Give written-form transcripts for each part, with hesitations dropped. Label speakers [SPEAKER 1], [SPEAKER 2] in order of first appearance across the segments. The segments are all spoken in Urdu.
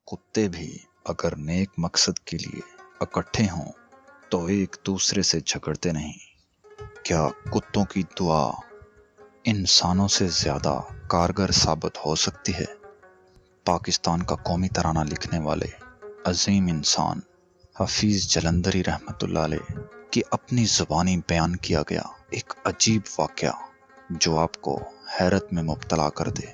[SPEAKER 1] کتے بھی اگر نیک مقصد کے لیے اکٹھے ہوں تو ایک دوسرے سے جھگڑتے نہیں۔ کیا کتوں کی دعا انسانوں سے زیادہ کارگر ثابت ہو سکتی ہے؟ پاکستان کا قومی ترانہ لکھنے والے عظیم انسان حفیظ جلندری رحمۃ اللہ علیہ کی اپنی زبانی بیان کیا گیا ایک عجیب واقعہ جو آپ کو حیرت میں مبتلا کر دے۔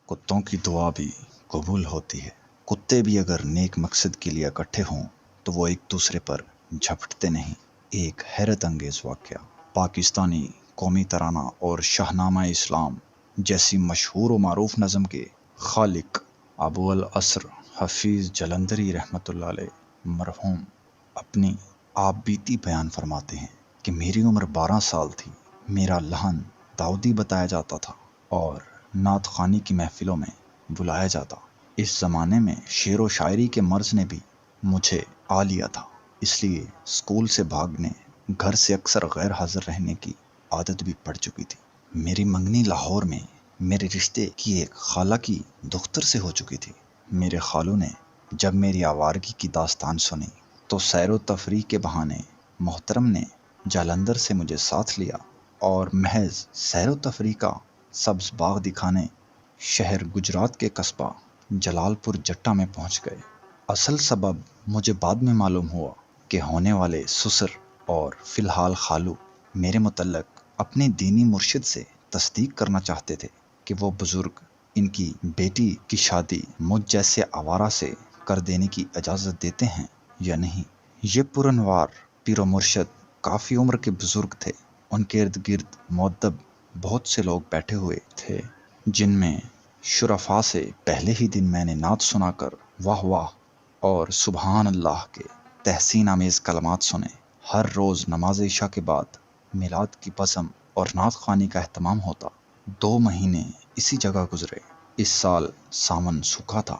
[SPEAKER 1] کتوں کی دعا بھی قبول ہوتی ہے۔ کتے بھی اگر نیک مقصد کے لیے اکٹھے ہوں تو وہ ایک دوسرے پر جھپٹتے نہیں۔ ایک حیرت انگیز واقعہ۔ پاکستانی قومی ترانہ اور شاہنامہ اسلام جیسی مشہور و معروف نظم کے خالق ابو الاسر حفیظ جلندری رحمۃ اللہ علیہ مرحوم اپنی آپ بیتی بیان فرماتے ہیں کہ میری عمر 12 سال تھی۔ میرا لحن داؤدی بتایا جاتا تھا اور نعت خوانی کی محفلوں میں بلایا جاتا۔ اس زمانے میں شعر و شاعری کے مرض نے بھی مجھے آ لیا تھا، اس لیے اسکول سے بھاگنے، گھر سے اکثر غیر حاضر رہنے کی عادت بھی پڑ چکی تھی۔ میری منگنی لاہور میں میرے رشتے کی ایک خالہ کی دختر سے ہو چکی تھی۔ میرے خالو نے جب میری آوارگی کی داستان سنی تو سیر و تفریح کے بہانے محترم نے جالندھر سے مجھے ساتھ لیا اور محض سیر و تفریح کا سبز باغ دکھانے شہر گجرات کے قصبہ جلال پور جٹا میں پہنچ گئے۔ اصل سبب مجھے بعد میں معلوم ہوا کہ ہونے والے سسر اور فی الحال خالو میرے متعلق اپنے دینی مرشد سے تصدیق کرنا چاہتے تھے کہ وہ بزرگ ان کی بیٹی کی شادی مجھ جیسے آوارہ سے کر دینے کی اجازت دیتے ہیں یا نہیں۔ یہ پرانوار پیر و مرشد کافی عمر کے بزرگ تھے۔ ان کے ارد گرد مؤدب بہت سے لوگ بیٹھے ہوئے تھے، جن میں شرفاء سے پہلے ہی دن میں نے نعت سنا کر واہ واہ اور سبحان اللہ کے تحسین آمیز کلمات سنے۔ ہر روز نماز عشاء کے بعد میلاد کی بزم اور نعت خوانی کا اہتمام ہوتا۔ 2 مہینے اسی جگہ گزرے۔ اس سال ساون سوکھا تھا،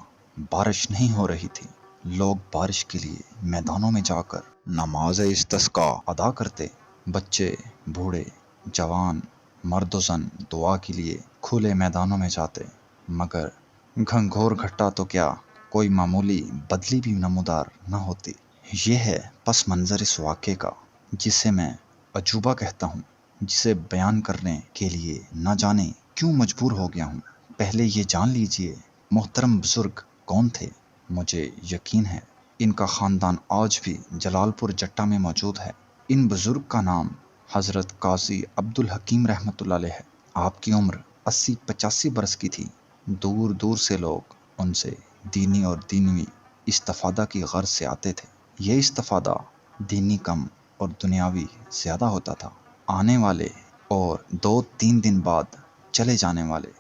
[SPEAKER 1] بارش نہیں ہو رہی تھی۔ لوگ بارش کے لیے میدانوں میں جا کر نماز استسقاء ادا کرتے۔ بچے، بوڑھے، جوان، مرد و زن دعا کے لیے کھلے میدانوں میں جاتے، مگر گھنگھور گھٹا تو کیا کوئی معمولی بدلی بھی نمودار نہ ہوتی۔ یہ ہے پس منظر اس واقعے کا، جسے میں عجوبہ کہتا ہوں، جسے بیان کرنے کے لیے نہ جانے کیوں مجبور ہو گیا ہوں۔ پہلے یہ جان لیجئے محترم بزرگ کون تھے۔ مجھے یقین ہے ان کا خاندان آج بھی جلال پور جٹا میں موجود ہے۔ ان بزرگ کا نام حضرت قاضی عبدالحکیم رحمۃ اللہ علیہ ہے۔ آپ کی عمر 80-85 برس کی تھی۔ دور دور سے لوگ ان سے دینی اور دینوی استفادہ کی غرض سے آتے تھے۔ یہ استفادہ دینی کم اور دنیاوی زیادہ ہوتا تھا۔ آنے والے اور 2-3 دن بعد چلے جانے والے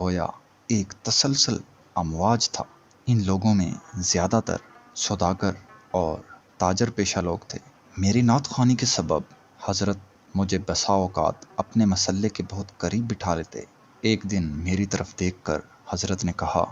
[SPEAKER 1] گویا ایک تسلسل امواج تھا۔ ان لوگوں میں زیادہ تر سوداگر اور تاجر پیشہ لوگ تھے۔ میری نعت خوانی کے سبب حضرت مجھے بسا اوقات اپنے مسلے کے بہت قریب بٹھا لیتے۔ ایک دن میری طرف دیکھ کر حضرت نے کہا،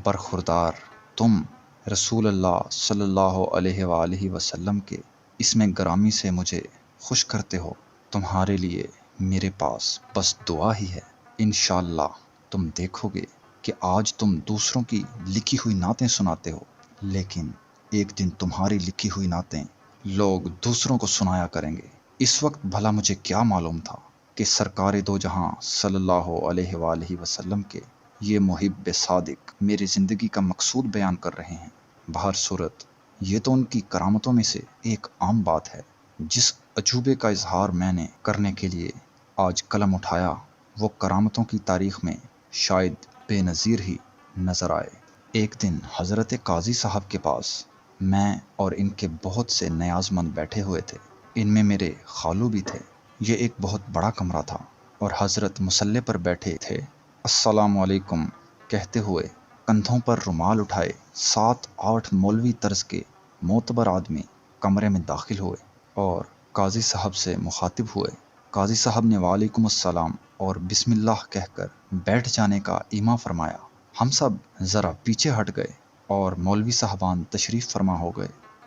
[SPEAKER 1] برخوردار، تم رسول اللہ صلی اللہ علیہ وآلہ وسلم کے اسم گرامی سے مجھے خوش کرتے ہو۔ تمہارے لیے میرے پاس بس دعا ہی ہے۔ انشاءاللہ تم دیکھو گے کہ آج تم دوسروں کی لکھی ہوئی نعتیں سناتے ہو، لیکن ایک دن تمہاری لکھی ہوئی نعتیں لوگ دوسروں کو سنایا کریں گے۔ اس وقت بھلا مجھے کیا معلوم تھا کہ سرکار دو جہاں صلی اللہ علیہ وآلہ وسلم کے یہ محب صادق میری زندگی کا مقصود بیان کر رہے ہیں۔ بہر صورت یہ تو ان کی کرامتوں میں سے ایک عام بات ہے۔ جس عجوبے کا اظہار میں نے کرنے کے لیے آج قلم اٹھایا وہ کرامتوں کی تاریخ میں شاید بے نظیر ہی نظر آئے۔ ایک دن حضرت قاضی صاحب کے پاس میں اور ان کے بہت سے نیاز مند بیٹھے ہوئے تھے۔ ان میں میرے خالو بھی تھے۔ یہ ایک بہت بڑا کمرہ تھا اور حضرت مصلے پر بیٹھے تھے۔ السلام علیکم کہتے ہوئے کندھوں پر رومال اٹھائے 7-8 مولوی طرز کے معتبر آدمی کمرے میں داخل ہوئے اور قاضی صاحب سے مخاطب ہوئے۔ قاضی صاحب نے وعلیکم السلام اور بسم اللہ کہہ کر بیٹھ جانے کا ایما فرمایا۔ ہم سب ذرا پیچھے ہٹ گئے اور مولوی صاحبان تشریف فرما ہو گئے۔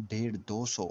[SPEAKER 1] 150-200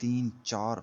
[SPEAKER 1] 3-4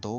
[SPEAKER 1] 2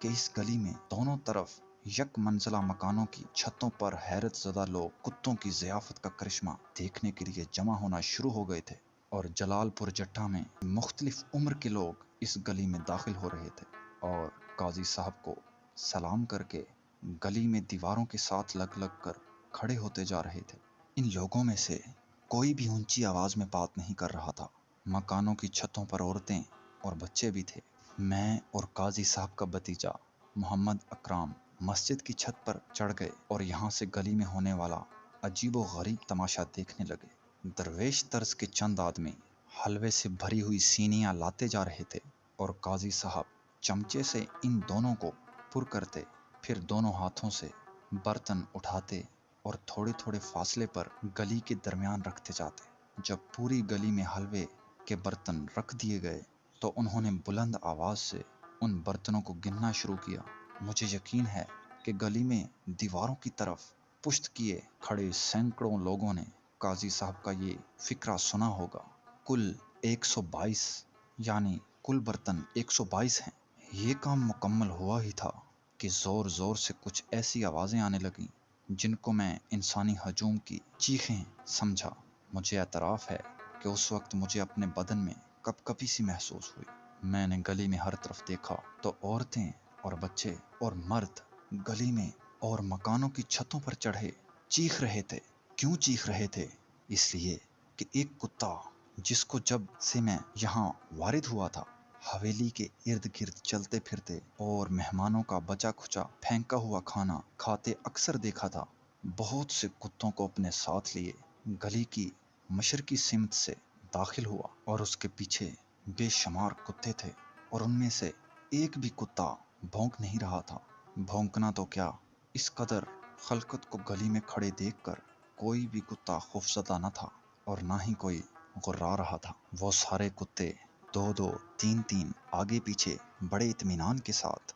[SPEAKER 1] کہ اس گلی میں دونوں طرف یک منزلہ مکانوں کی چھتوں پر حیرت زدہ لوگ کتوں کی ضیافت کا کرشمہ دیکھنے کے لیے جمع ہونا شروع ہو گئے تھے، اور جلال پور جٹھا میں مختلف عمر کے لوگ اس گلی میں داخل ہو رہے تھے اور قاضی صاحب کو سلام کر کے گلی میں دیواروں کے ساتھ لگ لگ کر کھڑے ہوتے جا رہے تھے۔ ان لوگوں میں سے کوئی بھی اونچی آواز میں بات نہیں کر رہا تھا۔ مکانوں کی چھتوں پر عورتیں اور بچے بھی تھے۔ میں اور قاضی صاحب کا بھتیجا محمد اکرام مسجد کی چھت پر چڑھ گئے اور یہاں سے گلی میں ہونے والا عجیب و غریب تماشا دیکھنے لگے۔ درویش طرز کے چند آدمی حلوے سے بھری ہوئی سینیاں لاتے جا رہے تھے اور قاضی صاحب چمچے سے ان دونوں کو پر کرتے، پھر دونوں ہاتھوں سے برتن اٹھاتے اور تھوڑے تھوڑے فاصلے پر گلی کے درمیان رکھتے جاتے۔ جب پوری گلی میں حلوے کے برتن رکھ دیے گئے تو انہوں نے بلند آواز سے ان برتنوں کو گننا شروع کیا۔ مجھے یقین ہے کہ گلی میں دیواروں کی طرف پشت کیے کھڑے سینکڑوں لوگوں نے قاضی صاحب کا یہ فقرہ سنا ہوگا۔ کل 122، یعنی کل برتن 122 ہیں۔ یہ کام مکمل ہوا ہی تھا کہ زور زور سے کچھ ایسی آوازیں آنے لگیں جن کو میں انسانی ہجوم کی چیخیں سمجھا۔ مجھے اعتراف ہے کہ اس وقت مجھے اپنے بدن میں کپ کپی سی محسوس ہوئی۔ میں نے گلی میں ہر طرف دیکھا تو عورتیں اور بچے اور مرد گلی میں اور مکانوں کی چھتوں پر چڑھے چیخ رہے تھے۔ کیوں چیخ رہے تھے؟ اس لیے کہ ایک کتا جس کو جب سے میں یہاں وارد ہوا تھا حویلی کے ارد گرد چلتے پھرتے اور مہمانوں کا بچا کھچا پھینکا ہوا کھانا کھاتے اکثر دیکھا تھا، بہت سے کتوں کو اپنے ساتھ لیے گلی کی مشرقی سمت سے داخل ہوا اور اس کے پیچھے بے شمار کتے تھے، اور ان میں سے ایک بھی کتا بھونک نہیں رہا تھا۔ بھونکنا تو کیا، اس قدر خلقت کو گلی میں کھڑے دیکھ کر کوئی بھی کتا خوفزدہ نہ تھا اور نہ ہی کوئی غرا رہا تھا۔ وہ سارے کتے دو دو تین تین آگے پیچھے بڑے اطمینان کے ساتھ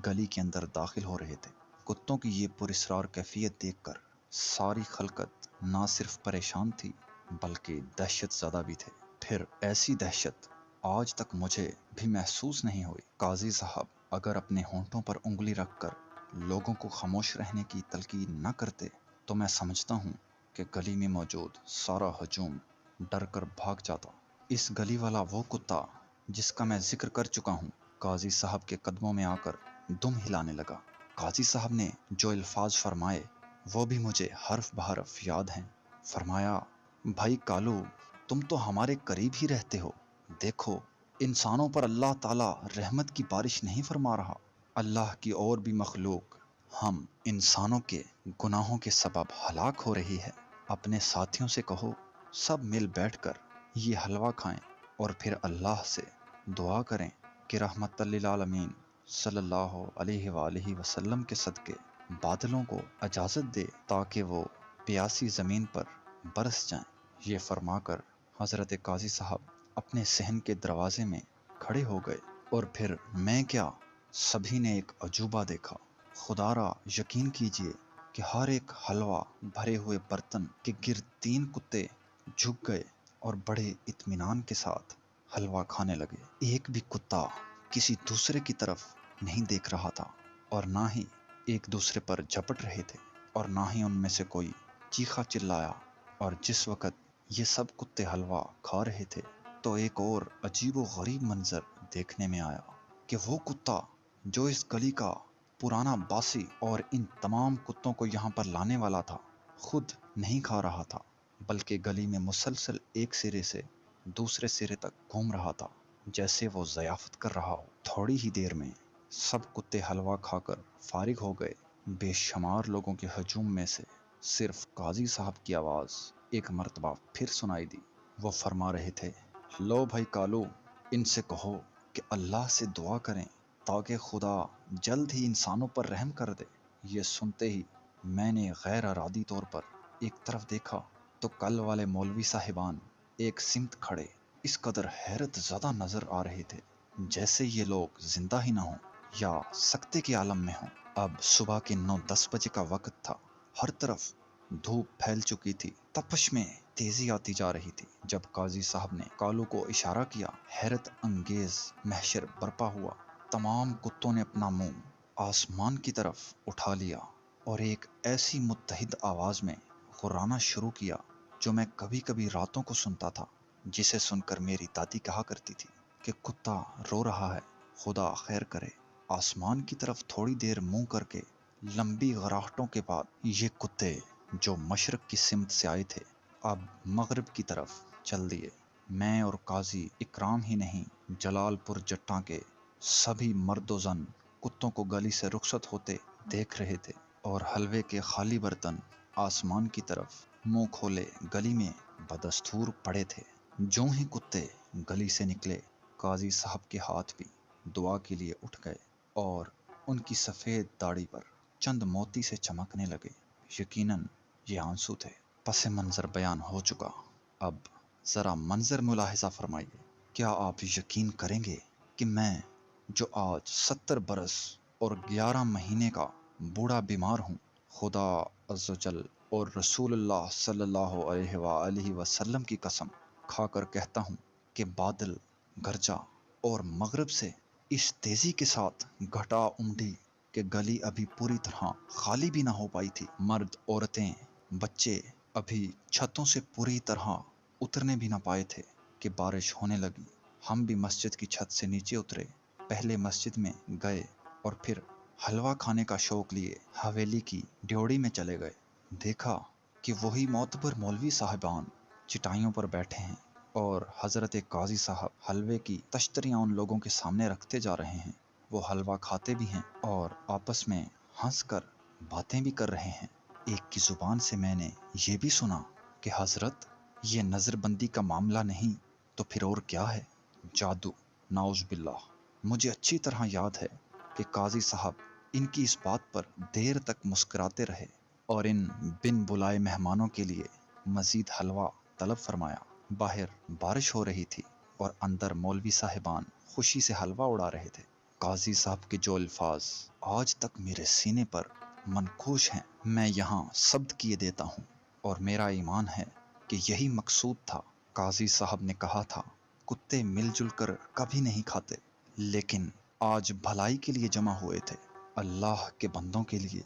[SPEAKER 1] گلی کے اندر داخل ہو رہے تھے۔ کتوں کی یہ پراسرار کیفیت دیکھ کر ساری خلقت نہ صرف پریشان تھی بلکہ دہشت زدہ بھی تھے۔ پھر ایسی دہشت آج تک مجھے بھی محسوس نہیں ہوئی۔ قاضی صاحب اگر اپنے ہونٹوں پر انگلی رکھ کر لوگوں کو خاموش رہنے کی تلقین نہ کرتے تو میں سمجھتا ہوں کہ گلی میں موجود سارا ہجوم ڈر کر بھاگ جاتا۔ اس گلی والا وہ کتا جس کا میں ذکر کر چکا ہوں قاضی صاحب کے قدموں میں آ کر دم ہلانے لگا۔ قاضی صاحب نے جو الفاظ فرمائے وہ بھی مجھے حرف بحرف یاد ہیں۔ فرمایا، بھائی کالو، تم تو ہمارے قریب ہی رہتے ہو، دیکھو انسانوں پر اللہ تعالی رحمت کی بارش نہیں فرما رہا۔ اللہ کی اور بھی مخلوق ہم انسانوں کے گناہوں کے سبب ہلاک ہو رہی ہے۔ اپنے ساتھیوں سے کہو سب مل بیٹھ کر یہ حلوہ کھائیں اور پھر اللہ سے دعا کریں کہ رحمت للعالمین صلی اللہ علیہ وآلہ وسلم کے صدقے بادلوں کو اجازت دے تاکہ وہ پیاسی زمین پر برس جائیں۔ یہ فرما کر حضرت قاضی صاحب اپنے صحن کے دروازے میں کھڑے ہو گئے، اور پھر میں کیا سبھی نے ایک عجوبہ دیکھا۔ خدا را یقین کیجئے کہ ہر ایک حلوہ بھرے ہوئے برتن کے گرد تین کتے جھک گئے اور بڑے اطمینان کے ساتھ حلوہ کھانے لگے۔ ایک بھی کتا کسی دوسرے کی طرف نہیں دیکھ رہا تھا اور نہ ہی ایک دوسرے پر جھپٹ رہے تھے، اور نہ ہی ان میں سے کوئی چیخا چلایا۔ اور جس وقت یہ سب کتے حلوہ کھا رہے تھے تو ایک اور عجیب و غریب منظر دیکھنے میں آیا کہ وہ کتا جو اس گلی کا پرانا باسی اور ان تمام کتوں کو یہاں پر لانے والا تھا خود نہیں کھا رہا تھا بلکہ گلی میں مسلسل ایک سرے سے دوسرے سرے تک گھوم رہا تھا جیسے وہ ضیافت کر رہا ہو۔ تھوڑی ہی دیر میں سب کتے حلوہ کھا کر فارغ ہو گئے۔ بے شمار لوگوں کے ہجوم میں سے صرف قاضی صاحب کی آواز ایک مرتبہ پھر سنائی دی۔ وہ فرما رہے تھے، لو بھائی کالو، ان سے کہو کہ اللہ سے دعا کریں تاکہ خدا جلد ہی انسانوں پر رحم کر دے۔ یہ سنتے ہی میں نے غیر ارادی طور پر ایک طرف دیکھا تو کل والے مولوی صاحبان ایک سمت کھڑے اس قدر حیرت زدہ نظر آ رہے تھے جیسے یہ لوگ زندہ ہی نہ ہوں یا سکتے کے عالم میں ہوں۔ اب صبح کے 9-10 بجے کا وقت تھا۔ ہر طرف دھوپ پھیل چکی تھی، تپش میں تیزی آتی جا رہی تھی۔ جب قاضی صاحب نے کالو کو اشارہ کیا، حیرت انگیز محشر برپا ہوا۔ تمام کتوں نے اپنا منہ آسمان کی طرف اٹھا لیا اور ایک ایسی متحد آواز میں غرانا شروع کیا جو میں کبھی کبھی راتوں کو سنتا تھا، جسے سن کر میری دادی کہا کرتی تھی کہ کتا رو رہا ہے، خدا خیر کرے۔ آسمان کی طرف تھوڑی دیر منہ کر کے لمبی غراہٹوں کے بعد یہ کتے جو مشرق کی سمت سے آئے تھے اب مغرب کی طرف چل دیے۔ میں اور قاضی اکرام ہی نہیں، جلال پور جٹاں کے سبھی مرد و زن کتوں کو گلی سے رخصت ہوتے دیکھ رہے تھے اور حلوے کے خالی برتن آسمان کی طرف منہ کھولے گلی میں بدستور پڑے تھے۔ جو ہی کتے گلی سے نکلے، قاضی صاحب کے ہاتھ بھی دعا کے لیے اٹھ گئے اور ان کی سفید داڑھی پر چند موتی سے چمکنے لگے۔ یقیناً یہ آنسو تھے۔ پس منظر بیان ہو چکا، اب ذرا منظر ملاحظہ فرمائیے۔ کیا آپ یقین کریں گے کہ میں جو آج 70 برس اور 11 مہینے کا بوڑھا بیمار ہوں، خدا عز و جل اور رسول اللہ صلی اللہ علیہ وآلہ وسلم کی قسم کھا کر کہتا ہوں کہ بادل گرجا اور مغرب سے اس تیزی کے ساتھ گھٹا امڑی کہ گلی ابھی پوری طرح خالی بھی نہ ہو پائی تھی۔ مرد، عورتیں، بچے ابھی چھتوں سے پوری طرح اترنے بھی نہ پائے تھے کہ بارش ہونے لگی۔ ہم بھی مسجد کی چھت سے نیچے اترے، پہلے مسجد میں گئے اور پھر حلوہ کھانے کا شوق لیے حویلی کی ڈیوڑی میں چلے گئے۔ دیکھا کہ وہی معتبر مولوی صاحبان چٹائیوں پر بیٹھے ہیں اور حضرت قاضی صاحب حلوے کی تشتریاں ان لوگوں کے سامنے رکھتے جا رہے ہیں۔ وہ حلوہ کھاتے بھی ہیں اور آپس میں ہنس کر باتیں بھی کر رہے ہیں۔ ایک کی زبان سے میں نے یہ بھی سنا کہ حضرت، یہ نظر بندی کا معاملہ نہیں تو پھر اور کیا ہے؟ جادو، نعوذ باللہ۔ مجھے اچھی طرح یاد ہے کہ قاضی صاحب ان کی اس بات پر دیر تک مسکراتے رہے اور ان بن بلائے مہمانوں کے لیے مزید حلوہ طلب فرمایا۔ باہر بارش ہو رہی تھی اور اندر مولوی صاحبان خوشی سے حلوہ اڑا رہے تھے۔ قاضی صاحب کے جو الفاظ آج تک میرے سینے پر منقوش ہیں، میں یہاں ثبت کیے دیتا ہوں اور میرا ایمان ہے کہ یہی مقصود تھا۔ قاضی صاحب نے کہا تھا، کتے مل جل کر کبھی نہیں کھاتے، لیکن آج بھلائی کے لیے جمع ہوئے تھے، اللہ کے بندوں کے لیے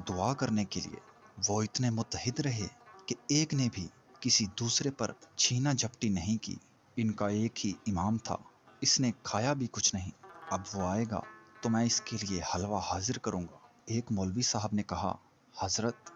[SPEAKER 1] دعا کرنے کے لیے۔ وہ اتنے متحد رہے کہ ایک نے بھی کسی دوسرے پر چھینا جھپٹی نہیں کی۔ ان کا ایک ہی امام تھا، اس نے کھایا بھی کچھ نہیں۔ اب وہ آئے گا تو میں اس کے لیے حلوہ حاضر کروں گا۔ ایک مولوی صاحب نے کہا، حضرت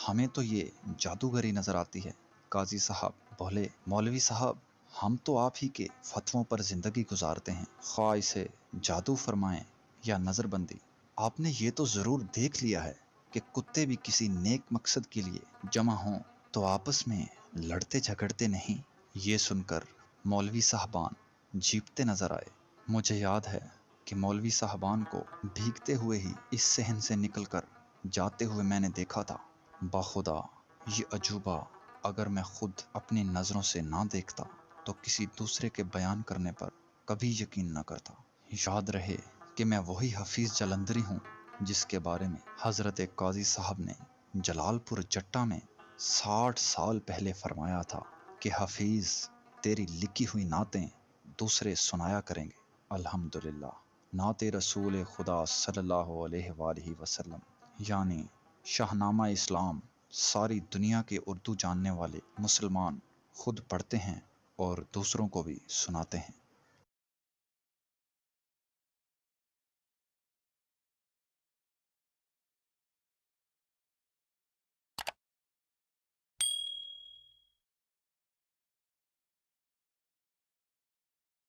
[SPEAKER 1] ہمیں تو یہ جادوگری نظر آتی ہے۔ قاضی صاحب بولے، مولوی صاحب ہم تو آپ ہی کے فتووں پر زندگی گزارتے ہیں، خواہ اسے جادو فرمائیں یا نظر بندی۔ آپ نے یہ تو ضرور دیکھ لیا ہے کہ کتے بھی کسی نیک مقصد کے لیے جمع ہوں تو آپس میں لڑتے جھگڑتے نہیں۔ یہ سن کر مولوی صاحبان جیپتے نظر آئے۔ مجھے یاد ہے کہ مولوی صاحبان کو بھیگتے ہوئے ہی اس صحن سے نکل کر جاتے ہوئے میں نے دیکھا تھا۔ بخدا یہ عجوبہ اگر میں خود اپنی نظروں سے نہ دیکھتا تو کسی دوسرے کے بیان کرنے پر کبھی یقین نہ کرتا۔ یاد رہے کہ میں وہی حفیظ جلندری ہوں جس کے بارے میں حضرت قاضی صاحب نے جلال پور جٹا میں 60 سال پہلے فرمایا تھا کہ حفیظ تیری لکھی ہوئی نعتیں دوسرے سنایا کریں گے۔ الحمدللہ، نعت رسول خدا صلی اللہ علیہ وآلہ وسلم یعنی شاہنامہ اسلام ساری دنیا کے اردو جاننے والے مسلمان خود پڑھتے ہیں اور دوسروں کو بھی سناتے ہیں۔